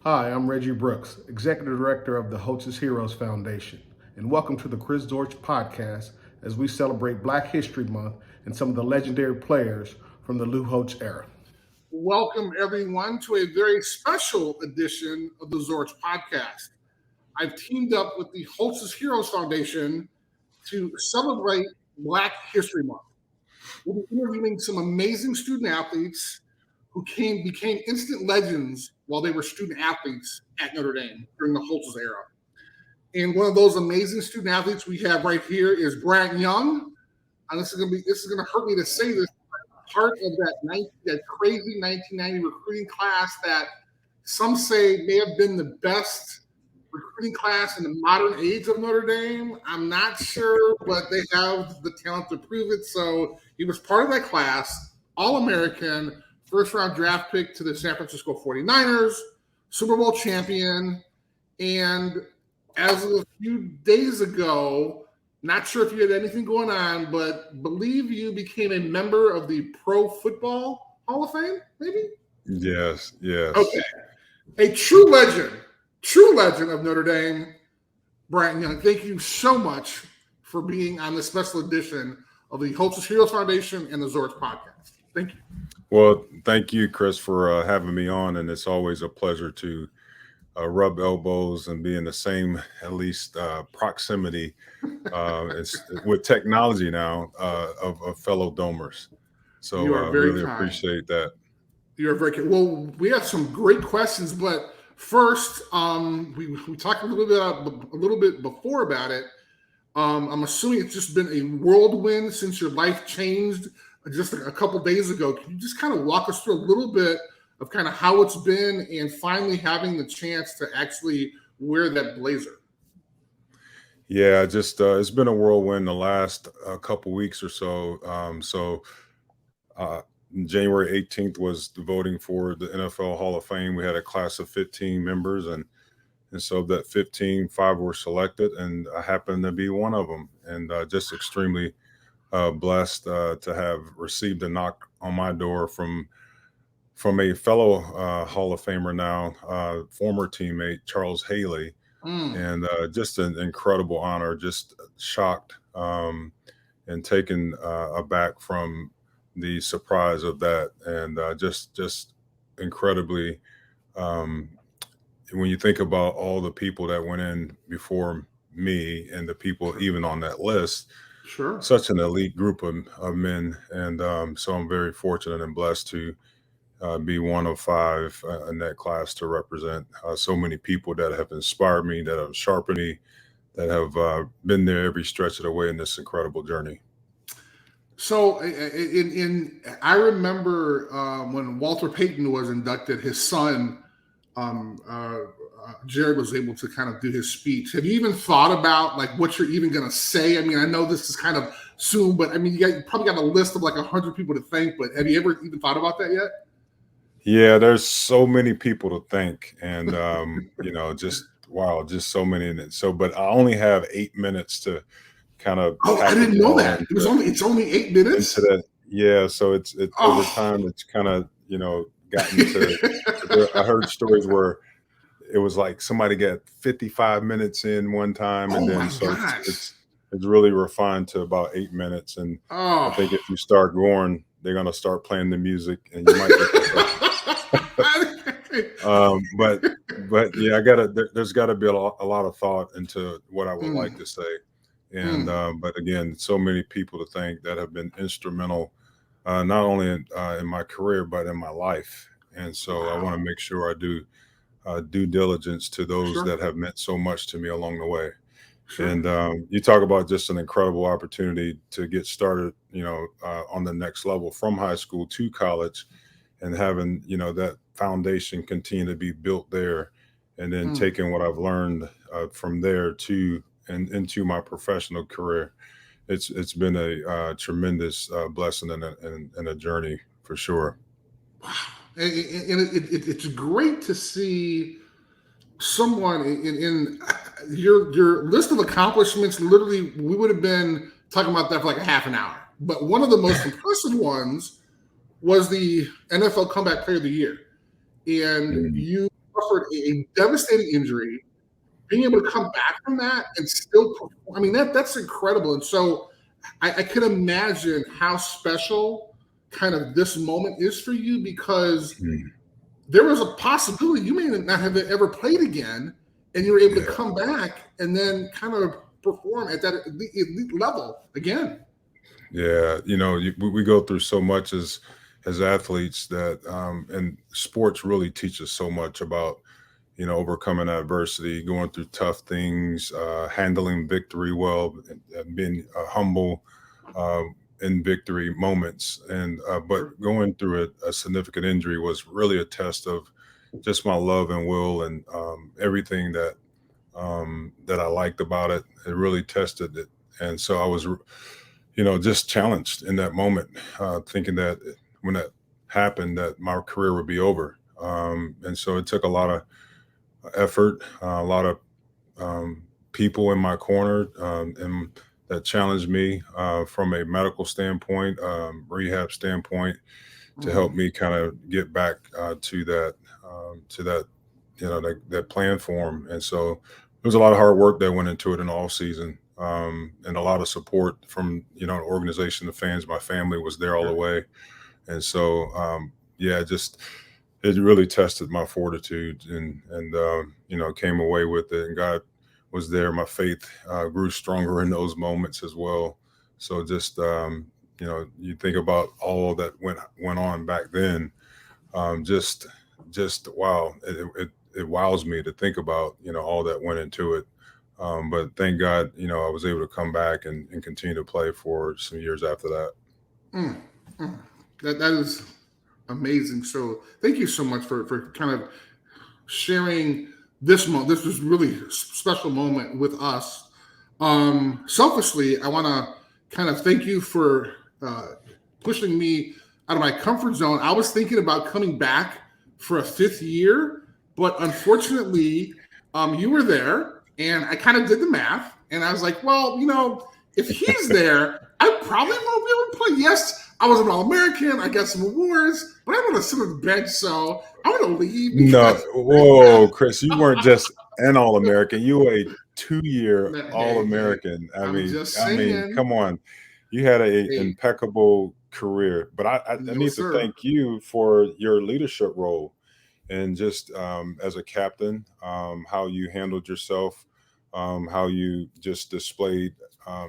Hi, I'm Reggie Brooks, Executive Director of the Holtz Heroes Foundation, and welcome to the Zorich Podcast as we celebrate Black History Month and some of the legendary players from the Lou Holtz era. Welcome, everyone, to a very special edition of the Zorich Podcast. I've teamed up with the Holtz Heroes Foundation to celebrate Black History Month. We'll be interviewing some amazing student athletes who became instant legends while they were student athletes at Notre Dame during the Holtz era. And one of those amazing student athletes we have right here is Bryant Young. And this is going to hurt me to say this. Part of that crazy 1990 recruiting class that some say may have been the best recruiting class in the modern age of Notre Dame. I'm not sure, but they have the talent to prove it. So he was part of that class, All-American, first-round draft pick to the San Fransisco 49ers, Super Bowl champion, and as of a few days ago, not sure if you had anything going on, but believe you became a member of the Pro Football Hall of Fame, maybe? Yes. Okay. A true legend of Notre Dame, Bryant Young. Thank you so much for being on this special edition of the Holtz Heroes Foundation and the Zorich Podcast. Thank you. Well, thank you, Chris, for having me on, and it's always a pleasure to rub elbows and be in the same, at least, proximity with technology now of fellow domers. So I really appreciate that. You're very kind. Well, we have some great questions, but first, we talked a little bit before about it. I'm assuming it's just been a whirlwind since your life changed just a couple days ago. Can you just kind of walk us through a little bit of kind of how it's been and finally having the chance to actually wear that blazer? Yeah, just it's been a whirlwind the last couple weeks or so. January 18th was the voting for the NFL Hall of Fame. We had a class of 15 members, and so that 15, 5 were selected, and I happened to be one of them. And just extremely blessed to have received a knock on my door from a fellow Hall of Famer now, former teammate Charles Haley, and just an incredible honor. Just shocked and taken aback from the surprise of that, and just incredibly. When you think about all the people that went in before me and the people even on that list, sure, such an elite group of men, and so I'm very fortunate and blessed to be one of 5 in that class to represent so many people that have inspired me, that have sharpened me, that have been there every stretch of the way in this incredible journey. So I remember when Walter Payton was inducted, his son, Jared, was able to kind of do his speech. Have you even thought about like what you're even going to say? I mean, I know this is kind of soon, but I mean, you probably got a list of like 100 people to thank, but have you ever even thought about that yet? Yeah, there's so many people to thank, and just wow, just so many in it. So, but I only have 8 minutes to kind of. Oh, I didn't know that. It's only 8 minutes. Into that, yeah. So it's over time. It's kind of gotten to. I heard stories where it was like somebody got 55 minutes in one time, and then so it's really refined to about 8 minutes. And I think if you start going, they're gonna start playing the music, and you might get. But yeah, there's got to be a lot of thought into what I would like to say, and but again, so many people to thank that have been instrumental, not only in my career but in my life, and so I want to make sure I do due diligence to those that have meant so much to me along the way. Sure. And you talk about just an incredible opportunity to get started, on the next level from high school to college, and having that foundation continue to be built there, and then taking what I've learned from there to and into my professional career. It's been a tremendous blessing and a journey for sure. Wow. And it's great to see someone in your list of accomplishments. Literally, we would have been talking about that for like a half an hour. But one of the most impressive ones was the NFL Comeback Player of the Year. And you suffered a devastating injury, being able to come back from that and still perform. I mean, that's incredible. And so I can imagine how special kind of this moment is for you, because there was a possibility you may not have ever played again, and you were able to come back and then kind of perform at that elite level again. Yeah, we go through so much as athletes that, and sports really teaches so much about, overcoming adversity, going through tough things, handling victory well, and being humble in victory moments. And but going through a significant injury was really a test of just my love and will, and everything that I liked about it. It really tested it, and so I was, just challenged in that moment, thinking that when that happened, that my career would be over. And so it took a lot of effort, a lot of people in my corner, and that challenged me from a medical standpoint, rehab standpoint, to help me kind of get back to that that plan form. And so there was a lot of hard work that went into it in the off season, and a lot of support from an organization, the fans, my family was there all the way. And so it really tested my fortitude, and came away with it, and God was there. My faith grew stronger in those moments as well. So just you think about all that went on back then. Just wow, it wows me to think about all that went into it. But thank God, I was able to come back and continue to play for some years after that. That is amazing. So thank you so much for kind of sharing this moment. This was really a special moment with us. Selfishly, I want to kind of thank you for pushing me out of my comfort zone. I was thinking about coming back for a 5th year, but unfortunately, you were there, and I kind of did the math, and I was like, well, if he's there, I probably won't be able to play. Yes, I was an All-American. I got some awards, but I'm going to sit on the bench, so I'm going to leave. No, whoa, Chris, you weren't just an All-American. You were a 2-year All-American. I mean, come on. You had an impeccable career, but I need to thank you for your leadership role, and just as a captain, how you handled yourself, how you just displayed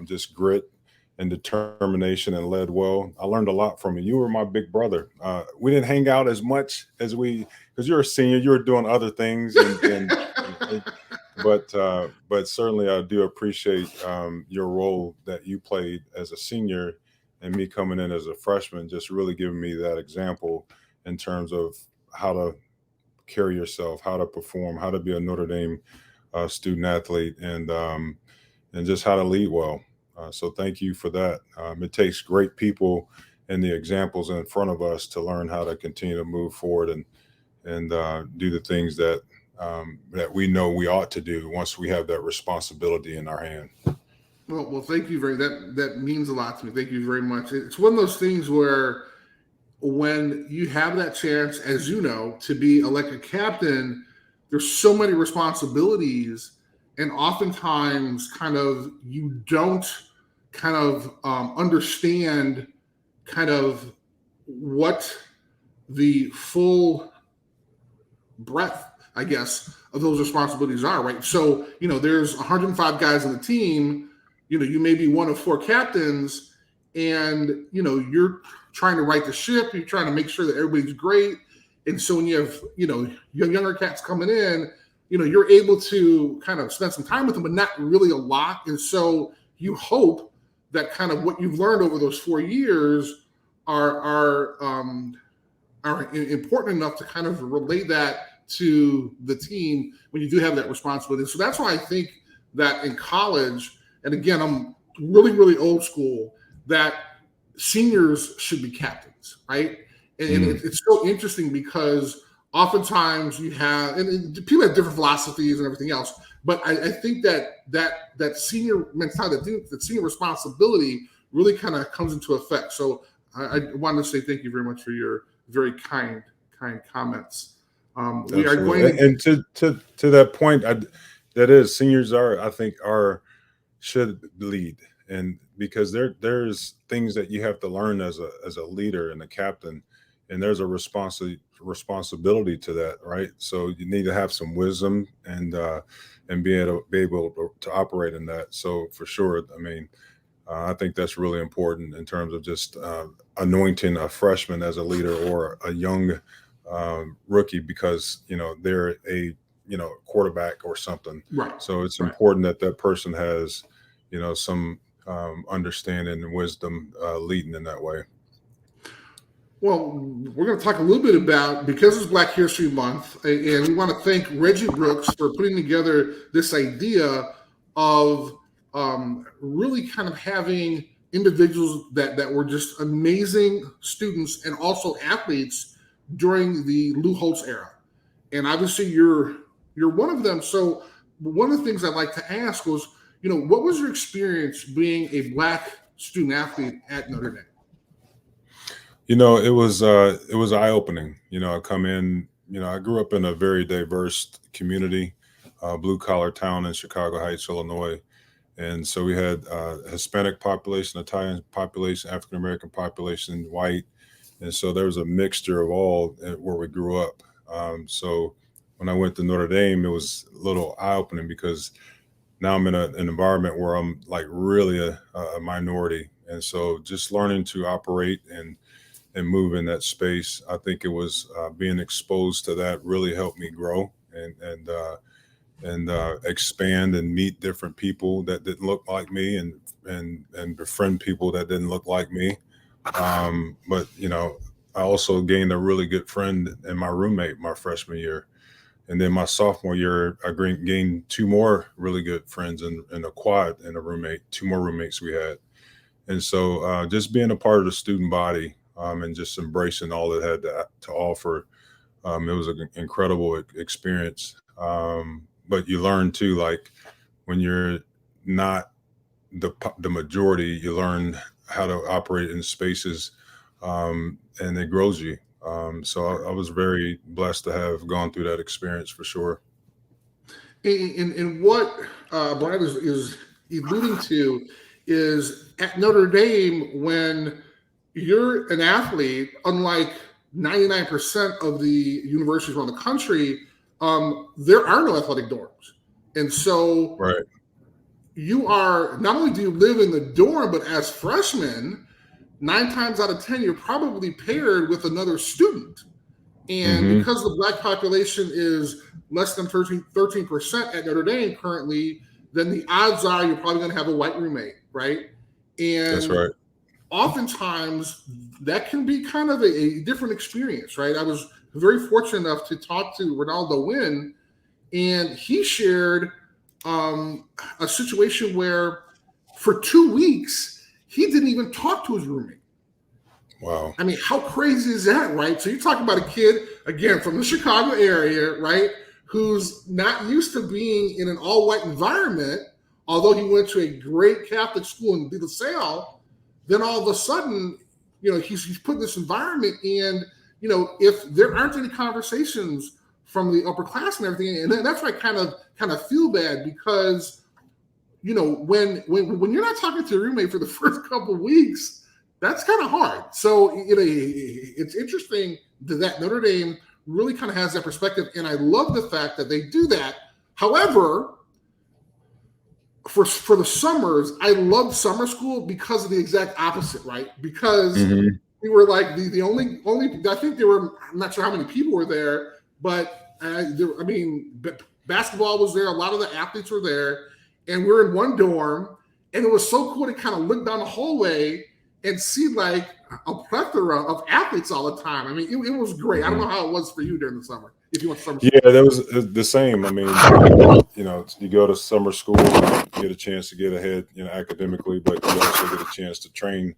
just grit and determination, and led well. I learned a lot from you. You were my big brother. We didn't hang out as much as because you're a senior, you were doing other things, but certainly I do appreciate your role that you played as a senior, and me coming in as a freshman, just really giving me that example in terms of how to carry yourself, how to perform, how to be a Notre Dame student athlete, and just how to lead well. So thank you for that. It takes great people and the examples in front of us to learn how to continue to move forward and do the things that we know we ought to do once we have that responsibility in our hand. Well, thank you that means a lot to me. Thank you very much. It's one of those things where when you have that chance, as you know, to be elected captain, there's so many responsibilities, and oftentimes kind of you don't kind of understand kind of what the full breadth, I guess, of those responsibilities are, right? So, there's 105 guys on the team, you may be one of 4 captains, and, you're trying to right the ship, you're trying to make sure that everybody's great. And so when you have, younger cats coming in, you're able to kind of spend some time with them, but not really a lot. And so you hope that kind of what you've learned over those 4 years are important enough to kind of relate that to the team when you do have that responsibility. So that's why I think that in college, and again, I'm really, really old school, that seniors should be captains, right? And it's so interesting because oftentimes you have, and people have different philosophies and everything else, but I think that senior mentality, that senior responsibility really kind of comes into effect. So I wanted to say thank you very much for your very kind comments. We are Absolutely. going to. And to that point, seniors should lead, and because there's things that you have to learn as a leader and a captain, and there's a responsibility to that, right? So you need to have some wisdom and be able to operate in that. So for sure, I mean, I think that's really important in terms of just anointing a freshman as a leader or a young rookie, because they're a quarterback or something. Right. So it's Right. important that person has some understanding and wisdom leading in that way. Well, we're going to talk a little bit about, because it's Black History Month, and we want to thank Reggie Brooks for putting together this idea of really kind of having individuals that were just amazing students and also athletes during the Lou Holtz era. And obviously you're one of them. So one of the things I'd like to ask was, what was your experience being a Black student athlete at Notre Dame? It was eye-opening. I come in, I grew up in a very diverse community, blue-collar town in Chicago Heights, Illinois. And so we had Hispanic population, Italian population, African-American population, white. And so there was a mixture of all where we grew up. So when I went to Notre Dame, it was a little eye-opening, because now I'm in an environment where I'm like really a minority. And so just learning to operate and move in that space, I think it was being exposed to that really helped me grow and expand and meet different people that didn't look like me, and befriend people that didn't look like me. But I also gained a really good friend in my roommate my freshman year. And then my sophomore year, I gained two more really good friends in a quad and a roommate, two more roommates we had. And so just being a part of the student body and just embracing all it had to offer, it was an incredible experience. But you learn too, like when you're not the majority, you learn how to operate in spaces, and it grows you. So I was very blessed to have gone through that experience for sure. And what Brian is alluding to is, at Notre Dame, when you're an athlete, unlike 99% of the universities around the country, there are no athletic dorms. And so Right. you are, not only do you live in the dorm, but as freshmen, 9 times out of 10, you're probably paired with another student. And because the Black population is less than 13% at Notre Dame currently, then the odds are you're probably going to have a white roommate, right? And That's right. oftentimes that can be kind of a different experience, right? I was very fortunate enough to talk to Ronaldo Wynn, and he shared a situation where for 2 weeks, he didn't even talk to his roommate. Wow. I mean, how crazy is that, right? So you're talking about a kid, again, from the Chicago area, right, who's not used to being in an all-white environment, although he went to a great Catholic school in De La Salle. Then all of a sudden, he's put in this environment, and, if there aren't any conversations from the upper class and everything, and that's why I kind of feel bad, because, when you're not talking to your roommate for the first couple of weeks, that's kind of hard. So it's interesting that Notre Dame really kind of has that perspective, and I love the fact that they do that. However, for the summers, I loved summer school because of the exact opposite, right? Because we were like the only. I think there were. I'm not sure how many people were there, but basketball was there. A lot of the athletes were there, and we were in one dorm, and it was so cool to kind of look down the hallway and see like a plethora of athletes all the time. I mean, it was great. I don't know how it was for you during the summer. If you went to summer school. Yeah, that was the same. I mean, you go to summer school, you get a chance to get ahead, academically, but you also get a chance to train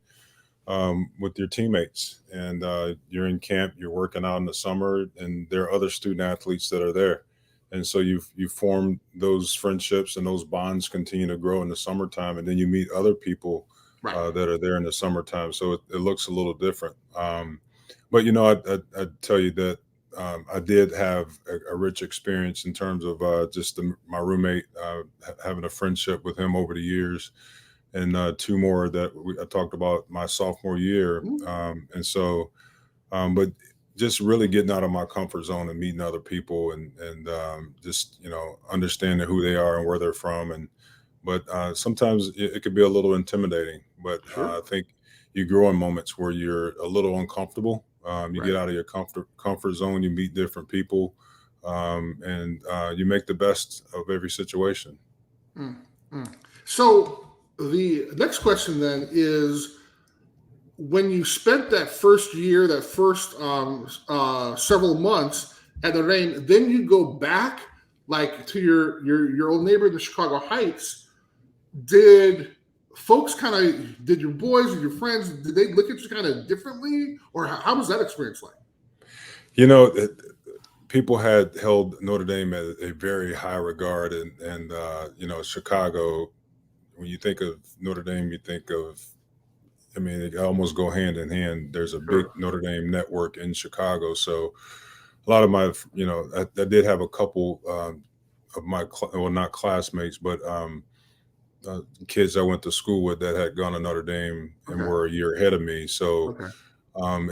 with your teammates. And you're in camp, you're working out in the summer, and there are other student athletes that are there. And so you form those friendships, and those bonds continue to grow in the summertime. And then you meet other people that are there in the summertime. So it looks a little different. But, I tell you that I did have a rich experience in terms of just my roommate, having a friendship with him over the years, and two more that I talked about my sophomore year. And so, but just really getting out of my comfort zone and meeting other people, and just understanding who they are and where they're from, but sometimes it could be a little intimidating. But Sure. I think you grow in moments where you're a little uncomfortable. You Right. get out of your comfort zone. You meet different people, and you make the best of every situation. Mm, mm. So the next question then is, when you spent that first year, that first several months at Notre Dame, then you go back like to your old neighbor, the Chicago Heights. Did folks did your boys and your friends, did they look at you kind of differently, or how was that experience like? You know, people had held Notre Dame at a very high regard, and Chicago. When you think of Notre Dame, you think of, I mean, they almost go hand in hand. There's a big Sure. Notre Dame network in Chicago, so a lot of my, I did have a couple of my, well, not classmates, but kids I went to school with that had gone to Notre Dame and Okay. were a year ahead of me. So Okay.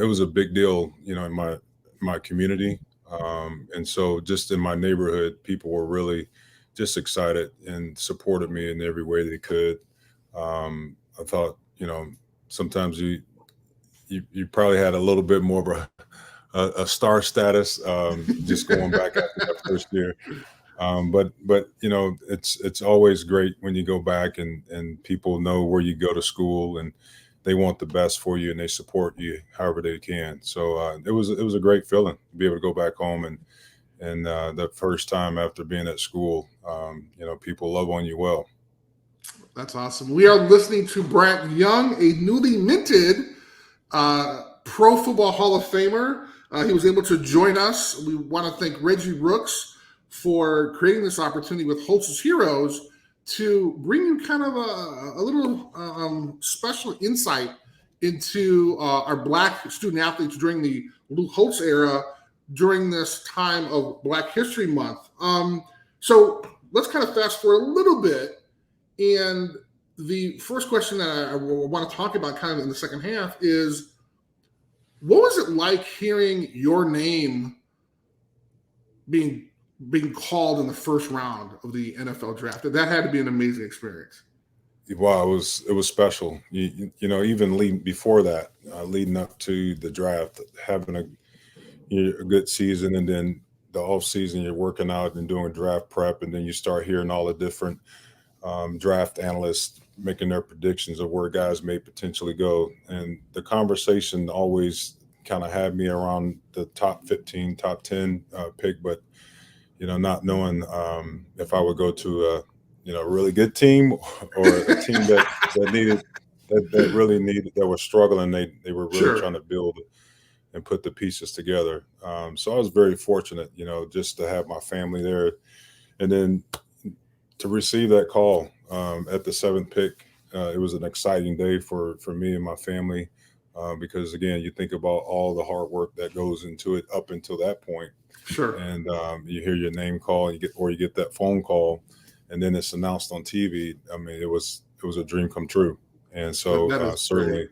it was a big deal, in my community, and so just in my neighborhood, people were really just excited and supported me in every way they could. I thought, sometimes you probably had a little bit more of a star status, just going back after that first year. But it's always great when you go back and people know where you go to school, and they want the best for you and they support you however they can. So it was a great feeling to be able to go back home, and the first time after being at school, people love on you well. That's awesome. We are listening to Bryant Young, a newly minted Pro Football Hall of Famer. He was able to join us. We want to thank Reggie Brooks for creating this opportunity with Holtz's Heroes to bring you kind of a little special insight into our Black student athletes during the Lou Holtz era, during this time of Black History Month. So let's kind of fast forward a little bit. And the first question that I want to talk about kind of in the second half is, what was it like hearing your name being called in the first round of the NFL draft? That had to be an amazing experience. Wow, it was special. Even before that, leading up to the draft, having a good season, and then the off season, you're working out and doing draft prep, and then you start hearing all the different draft analysts making their predictions of where guys may potentially go. And the conversation always kind of had me around the top 15, top 10 pick, but, not knowing if I would go to a really good team or a team that really needed, that was struggling. They were really Sure. trying to build and put the pieces together. So I was very fortunate, just to have my family there. And then to receive that call at the seventh pick, it was an exciting day for me and my family, because again, you think about all the hard work that goes into it up until that point, Sure. and you hear your name call, you get that phone call, and then it's announced on TV. I mean, it was a dream come true, and so That is certainly, great.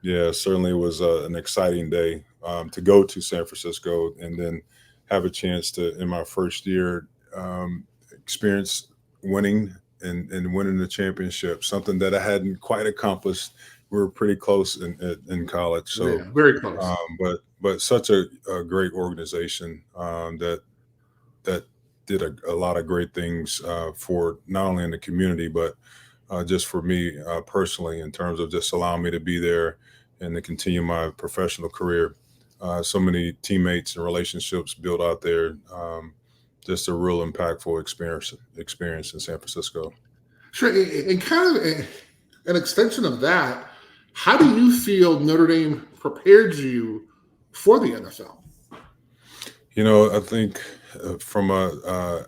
yeah, certainly it was an exciting day to go to San Francisco and then have a chance to, in my first year, experience winning and winning the championship, something that I hadn't quite accomplished. We were pretty close in college. So, Yeah, very close. but such a great organization that did a lot of great things for not only in the community, but just for me personally, in terms of just allowing me to be there and to continue my professional career. So many teammates and relationships built out there. Just a real impactful experience in San Francisco. Sure. And kind of an extension of that, how do you feel Notre Dame prepared you for the NFL? I think from an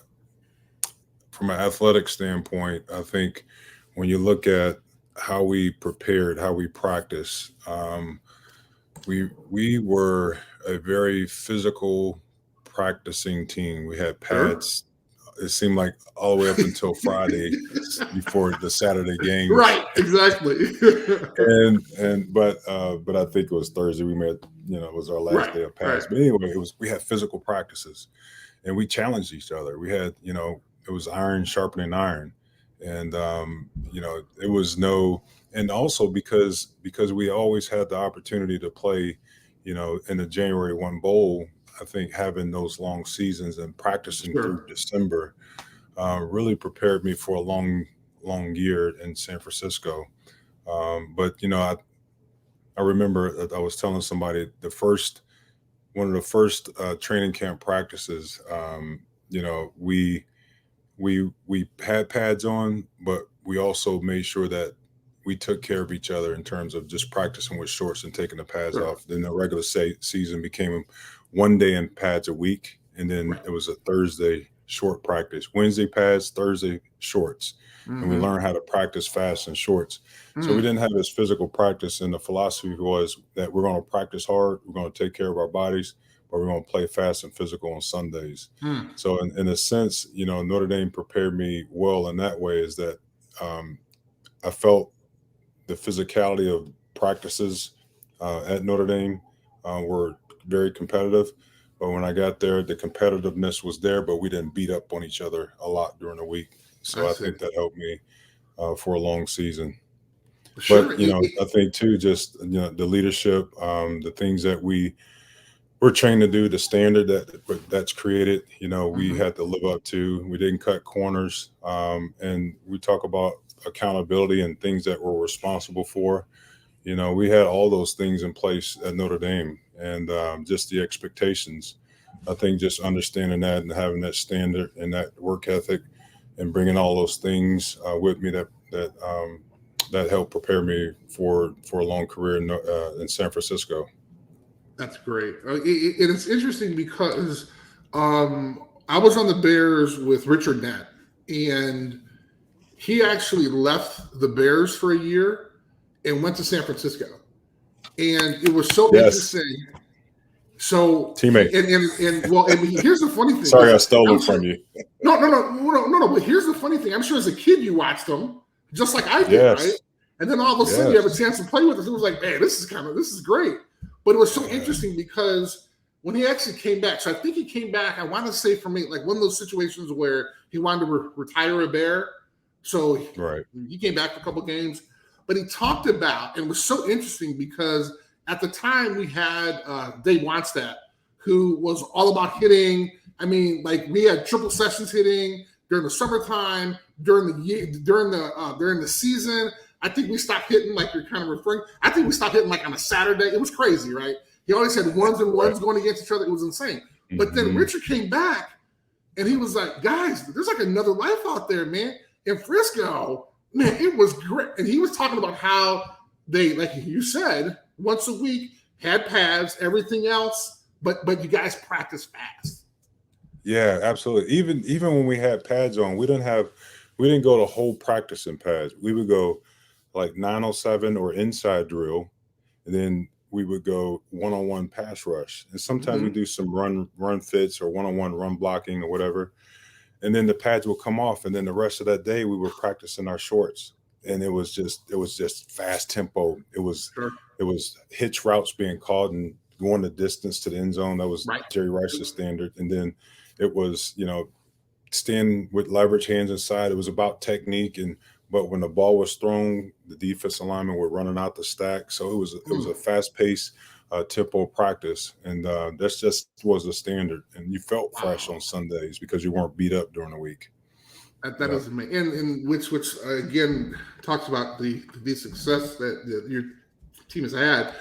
athletic standpoint, I think when you look at how we prepared, how we practice, We were a very physical practicing team. We had Sure. pads. It seemed like all the way up until Friday before the Saturday games. Right. Exactly. But I think it was Thursday. We met. It was our last Right. day of Right. pads. But anyway, we had physical practices, and we challenged each other. We had it was iron sharpening iron, and it was no. And also because we always had the opportunity to play, in the January 1 bowl. I think having those long seasons and practicing through Sure. December really prepared me for a long year in San Francisco. But I remember that I was telling somebody one of the first training camp practices. We had pads on, but we also made sure that we took care of each other in terms of just practicing with shorts and taking the pads Sure. off. Then the regular season became one day in pads a week, and then Right. it was a Thursday short practice, Wednesday pads, Thursday shorts, and we Mm-hmm. learned how to practice fast in shorts. So we Mm. didn't have this physical practice, and the philosophy was that we're going to practice hard, we're going to take care of our bodies, but we're going to play fast and physical on Sundays. Mm. So in a sense, Notre Dame prepared me well in that way. Is that I felt the physicality of practices at Notre Dame were very competitive. But when I got there, the competitiveness was there, but we didn't beat up on each other a lot during the week. I So I see. think that helped me for a long season. But Sure. I think too, just the leadership, the things that we're trained to do, the standard that's created. We Mhm. had to live up to. We didn't cut corners, and we talk about accountability and things that we're responsible for. We had all those things in place at Notre Dame, and just the expectations. I think just understanding that and having that standard and that work ethic, and bringing all those things with me that helped prepare me for a long career in San Francisco. That's great. And it's interesting because I was on the Bears with Richard Nett, and he actually left the Bears for a year and went to San Francisco. And it was so Yes, interesting. So teammate. here's the funny thing Sorry, I is stole I'm them sure from you. no. But here's the funny thing. I'm sure as a kid you watched them just like I did, right? Yes, And then all of a sudden you have a yes, chance to play with us. It was like, man, this is great. But it was so yeah, interesting because when he actually came back, so I think he came back. I want to say for me, like one of those situations where he wanted to retire a Bear, so right. he came back for a couple games. But he talked about, and it was so interesting because at the time we had Dave Wannstedt, who was all about hitting. I mean, like we had triple sessions hitting during the summertime, during the year, during the season. I think we stopped hitting, like you're kind of referring. I think we stopped hitting like on a Saturday. It was crazy, right? He always had ones and Right. ones going against each other. It was insane. But then Hmm. Richard came back and he was like, guys, there's like another life out there, man. In Frisco, man, it was great. And he was talking about how they, like you said, once a week had pads, everything else, but you guys practice fast. Yeah, absolutely. Even when we had pads on, we didn't go the whole practice in pads. We would go like 907 or inside drill, and then we would go one-on-one pass rush. And sometimes we Mm-hmm. do some run fits or one-on-one run blocking or whatever. And then the pads will come off, and then the rest of that day we were practicing our shorts. And it was just fast tempo. Sure. It was hitch routes being called and going the distance to the end zone. That was Right. Jerry Rice's standard. And then it was, stand with leverage hands inside. It was about technique, but when the ball was thrown, the defensive linemen were running out the stack. So it was a fast paced tempo practice, and that's just was the standard. And you felt fresh Wow. on Sundays because you weren't beat up during the week. That Yep. is amazing. And which again talks about the success that your team has had.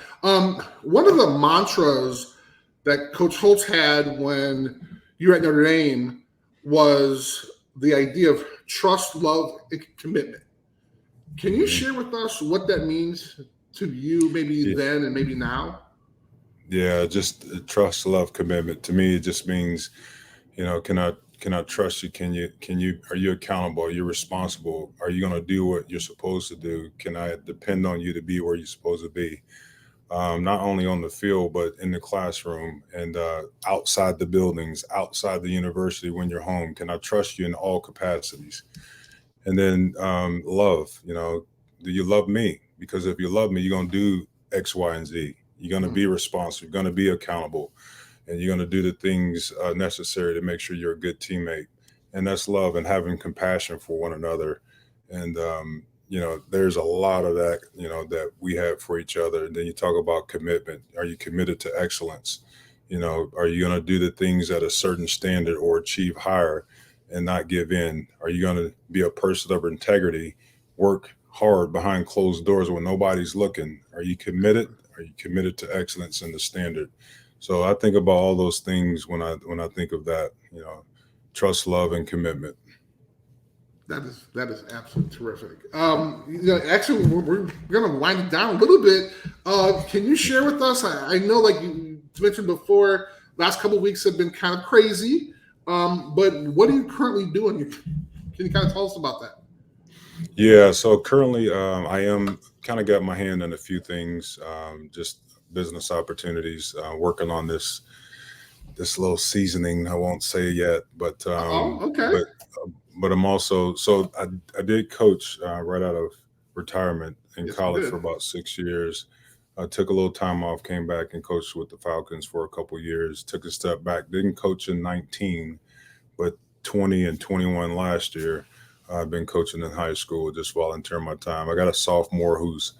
One of the mantras that Coach Holtz had when you were at Notre Dame was the idea of trust, love, and commitment. Can you Mhm. share with us what that means to you, maybe Yeah, then and maybe now? yeah, just trust, love, commitment. To me, it just means, can I trust you? Are you accountable? Are you responsible? Are you going to do what you're supposed to do? Can I depend on you to be where you're supposed to be? not only on the field, but in the classroom and outside the buildings, outside the university when you're home? Can I trust you in all capacities? And then love, do you love me? Because if you love me, you're going to do X, Y, and Z. You're going to be responsive. You're going to be accountable. And you're going to do the things necessary to make sure you're a good teammate. And that's love and having compassion for one another. And, there's a lot of that, that we have for each other. And then you talk about commitment. Are you committed to excellence? Are you going to do the things at a certain standard or achieve higher and not give in? Are you going to be a person of integrity, work hard behind closed doors when nobody's looking? Are you committed? Are you committed to excellence and the standard? So I think about all those things when I think of that, trust, love, and commitment. That is absolutely terrific. Actually, we're going to wind it down a little bit. Can you share with us? I know, like you mentioned before, last couple of weeks have been kind of crazy. But what are you currently doing? Can you kind of tell us about that? Yeah. So currently, I am kind of got my hand in a few things, just business opportunities, working on this little seasoning. I won't say yet, but okay. But I'm also, so I did coach right out of retirement in college for about 6 years. I took a little time off, came back and coached with the Falcons for a couple of years, took a step back, didn't coach in 19, but 20 and 21 last year. I've been coaching in high school, just volunteering my time. I got a sophomore who's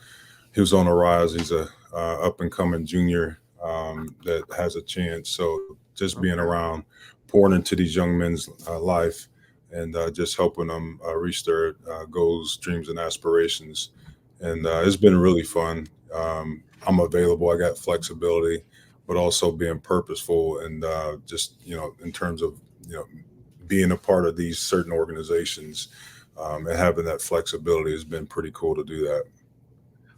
on a rise. He's a up and coming junior that has a chance. So just being around, pouring into these young men's life, and just helping them reach their goals, dreams, and aspirations. And it's been really fun. I'm available. I got flexibility, but also being purposeful and just, in terms of, being a part of these certain organizations and having that flexibility has been pretty cool to do that.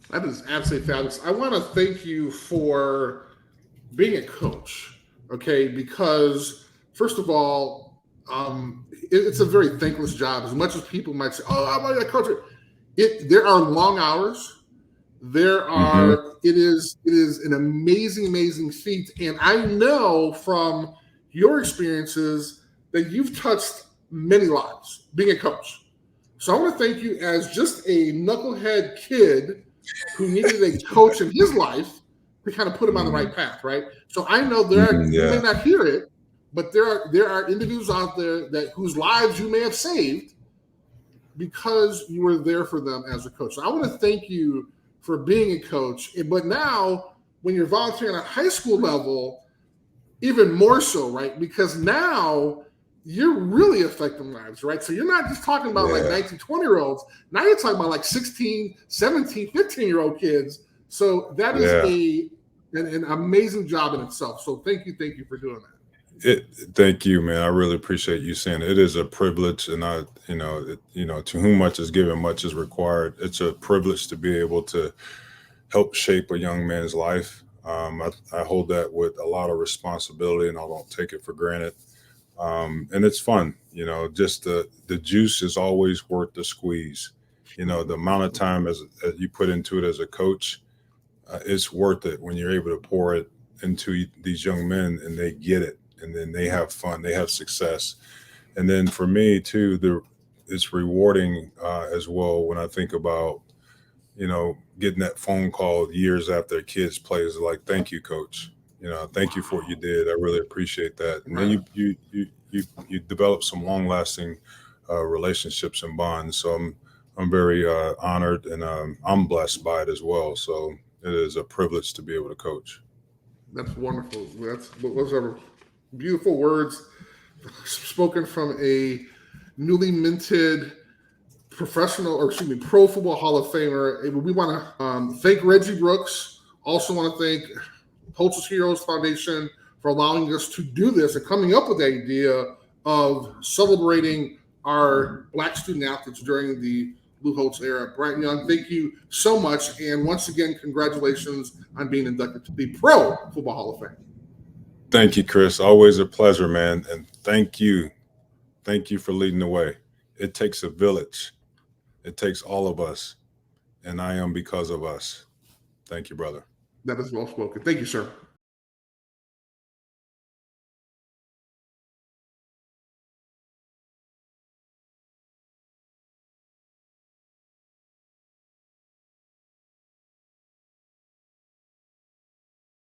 That is absolutely fabulous. I want to thank you for being a coach, okay? Because first of all, it's a very thankless job. As much as people might say, "Oh, I'm a coach," there are long hours. There are. It is an amazing feat, and I know from your experiences that you've touched many lives being a coach. So I want to thank you as just a knucklehead kid who needed a coach in his life to kind of put him on the right path, right? So I know you may not hear it, but there are individuals out there whose lives you may have saved because you were there for them as a coach. So I want to thank you for being a coach. But now, when you're volunteering at high school level, even more so, right? Because now you're really affecting lives, right? So you're not just talking about like 19, 20-year-olds. Now you're talking about like 16, 17, 15-year-old kids. So that is an amazing job in itself. So thank you for doing that. Thank you, man. I really appreciate you saying it. It is a privilege, and to whom much is given, much is required. It's a privilege to be able to help shape a young man's life. I hold that with a lot of responsibility, and I don't take it for granted. And it's fun, just the juice is always worth the squeeze. The amount of time as you put into it as a coach, it's worth it when you're able to pour it into these young men and they get it. And then they have fun, they have success. And then for me too, it's rewarding as well when I think about, getting that phone call years after a kid's plays like, "Thank you, coach. Thank you for what you did. I really appreciate that." And then you develop some long lasting relationships and bonds. So I'm very honored, and I'm blessed by it as well. So it is a privilege to be able to coach. That's wonderful. Those are beautiful words spoken from a newly minted Pro Football Hall of Famer. We want to thank Reggie Brooks. Also want to thank Holtz Heroes Foundation for allowing us to do this and coming up with the idea of celebrating our Black student athletes during the Lou Holtz era. Bryant Young, thank you so much. And once again, congratulations on being inducted to the Pro Football Hall of Fame. Thank you, Chris. Always a pleasure, man. And thank you. Thank you for leading the way. It takes a village. It takes all of us. And I am because of us. Thank you, brother. That is well spoken. Thank you, sir.